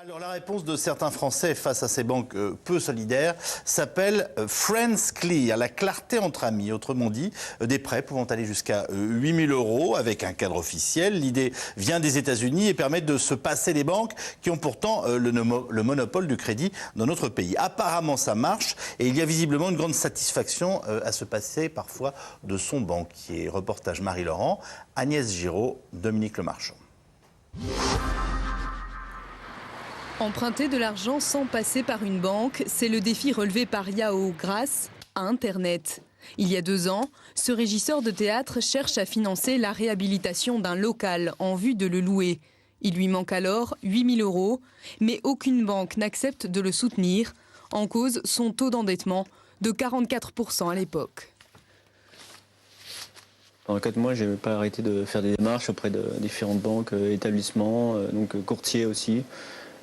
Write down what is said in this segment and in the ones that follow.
Alors la réponse de certains Français face à ces banques peu solidaires s'appelle Friends Clear, la clarté entre amis. Autrement dit, des prêts pouvant aller jusqu'à 8 000 € avec un cadre officiel. L'idée vient des États-Unis et permet de se passer les banques qui ont pourtant le monopole du crédit dans notre pays. Apparemment ça marche et il y a visiblement une grande satisfaction à se passer parfois de son banquier. Reportage Marie-Laurent, Agnès Giraud, Dominique Lemarchand. Emprunter de l'argent sans passer par une banque, c'est le défi relevé par Yao grâce à Internet. Il y a 2 ans, ce régisseur de théâtre cherche à financer la réhabilitation d'un local en vue de le louer. Il lui manque alors 8 000 €, mais aucune banque n'accepte de le soutenir. En cause, son taux d'endettement de 44 % à l'époque. Pendant 4 mois, je n'ai pas arrêté de faire des démarches auprès de différentes banques, établissements, donc courtiers aussi.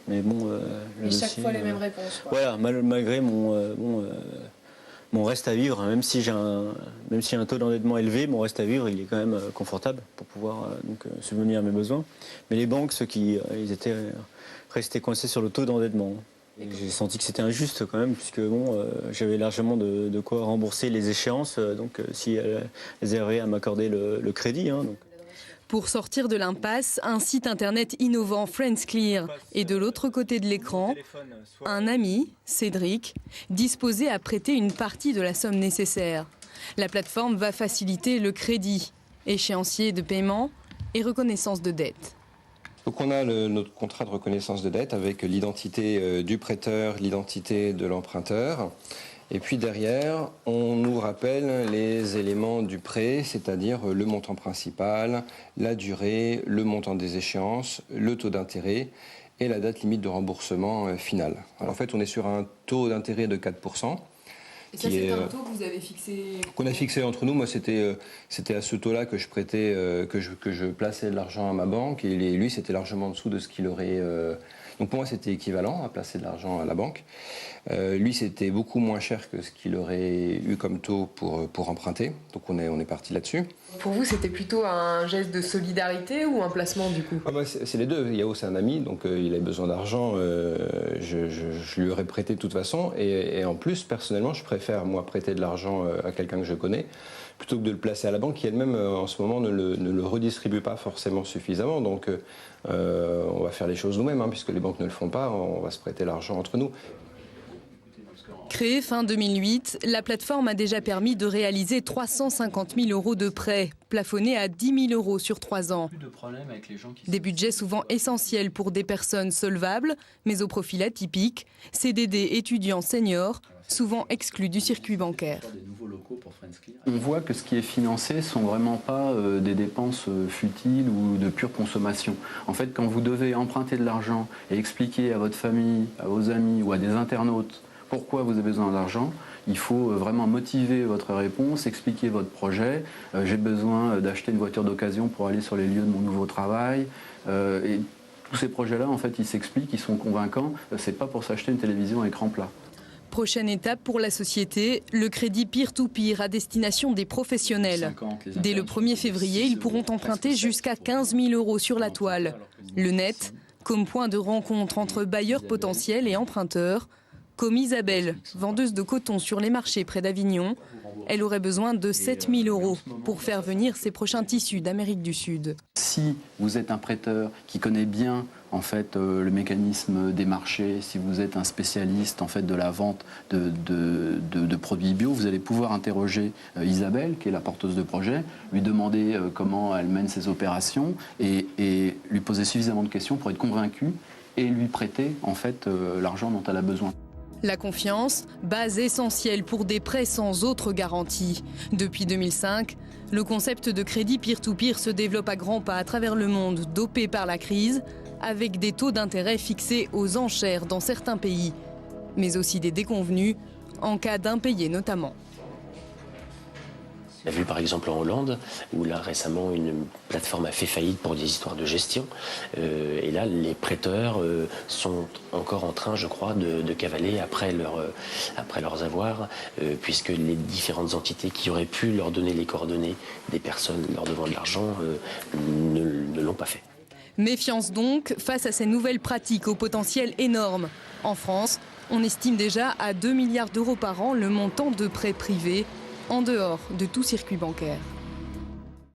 Mais bon, et chaque fois les mêmes réponses. Quoi. Voilà, malgré mon reste à vivre, même si j'ai un taux d'endettement élevé, mon reste à vivre, il est quand même confortable pour pouvoir subvenir à mes besoins. Mais les banques, ceux qui ils étaient restés coincés sur le taux d'endettement. J'ai senti que c'était injuste quand même, puisque j'avais largement de quoi rembourser les échéances, si elles avaient à m'accorder le crédit. Donc. Pour sortir de l'impasse, un site internet innovant, Friends Clear. Et de l'autre côté de l'écran, un ami, Cédric, disposé à prêter une partie de la somme nécessaire. La plateforme va faciliter le crédit, échéancier de paiement et reconnaissance de dette. Donc on a notre contrat de reconnaissance de dette avec l'identité du prêteur, l'identité de l'emprunteur. Et puis derrière, on nous rappelle les éléments du prêt, c'est-à-dire le montant principal, la durée, le montant des échéances, le taux d'intérêt et la date limite de remboursement finale. Alors en fait, on est sur un taux d'intérêt de 4 %. Et ça, c'est un taux que vous avez fixé? Qu'on a fixé entre nous. Moi, c'était à ce taux-là que je prêtais, que je plaçais de l'argent à ma banque. Et lui, c'était largement en dessous de ce qu'il aurait... Donc pour moi, c'était équivalent à placer de l'argent à la banque. Lui, c'était beaucoup moins cher que ce qu'il aurait eu comme taux pour emprunter. Donc on est parti là-dessus. Pour vous, c'était plutôt un geste de solidarité ou un placement du coup? C'est les deux. Yao, c'est un ami, donc il avait besoin d'argent. Je lui aurais prêté de toute façon. Et en plus, personnellement, je préfère, moi, prêter de l'argent à quelqu'un que je connais plutôt que de le placer à la banque qui elle-même, en ce moment, ne le redistribue pas forcément suffisamment. Donc on va faire les choses nous-mêmes, puisque les banques ne le font pas. On va se prêter l'argent entre nous. Créée fin 2008, la plateforme a déjà permis de réaliser 350 000 € de prêts, plafonnés à 10 000 € sur 3 ans. Des budgets souvent essentiels pour des personnes solvables, mais au profil atypique, CDD étudiants seniors, souvent exclus du circuit bancaire. On voit que ce qui est financé ne sont vraiment pas des dépenses futiles ou de pure consommation. En fait, quand vous devez emprunter de l'argent et expliquer à votre famille, à vos amis ou à des internautes pourquoi vous avez besoin d'argent, il faut vraiment motiver votre réponse, expliquer votre projet. J'ai besoin d'acheter une voiture d'occasion pour aller sur les lieux de mon nouveau travail. Et tous ces projets-là, en fait, ils s'expliquent, ils sont convaincants. C'est pas pour s'acheter une télévision à écran plat. Prochaine étape pour la société, le crédit peer-to-peer à destination des professionnels. Dès le 1er février, ils pourront emprunter jusqu'à 15 000 € sur la toile. Le net, comme point de rencontre entre bailleurs potentiels et emprunteurs. Comme Isabelle, vendeuse de coton sur les marchés près d'Avignon, elle aurait besoin de 7 000 € pour faire venir ses prochains tissus d'Amérique du Sud. Si vous êtes un prêteur qui connaît bien en fait, le mécanisme des marchés, si vous êtes un spécialiste en fait, de la vente de produits bio, vous allez pouvoir interroger Isabelle, qui est la porteuse de projet, lui demander comment elle mène ses opérations et lui poser suffisamment de questions pour être convaincu et lui prêter en fait, l'argent dont elle a besoin. La confiance, base essentielle pour des prêts sans autre garantie. Depuis 2005, le concept de crédit peer-to-peer se développe à grands pas à travers le monde, dopé par la crise, avec des taux d'intérêt fixés aux enchères dans certains pays, mais aussi des déconvenus, en cas d'impayés notamment. On a vu par exemple en Hollande, où là récemment une plateforme a fait faillite pour des histoires de gestion. Et là, les prêteurs sont encore en train, je crois, de cavaler après leurs avoirs, puisque les différentes entités qui auraient pu leur donner les coordonnées des personnes leur devant de l'argent ne l'ont pas fait. Méfiance donc face à ces nouvelles pratiques au potentiel énorme. En France, on estime déjà à 2 milliards d'euros par an le montant de prêts privés en dehors de tout circuit bancaire.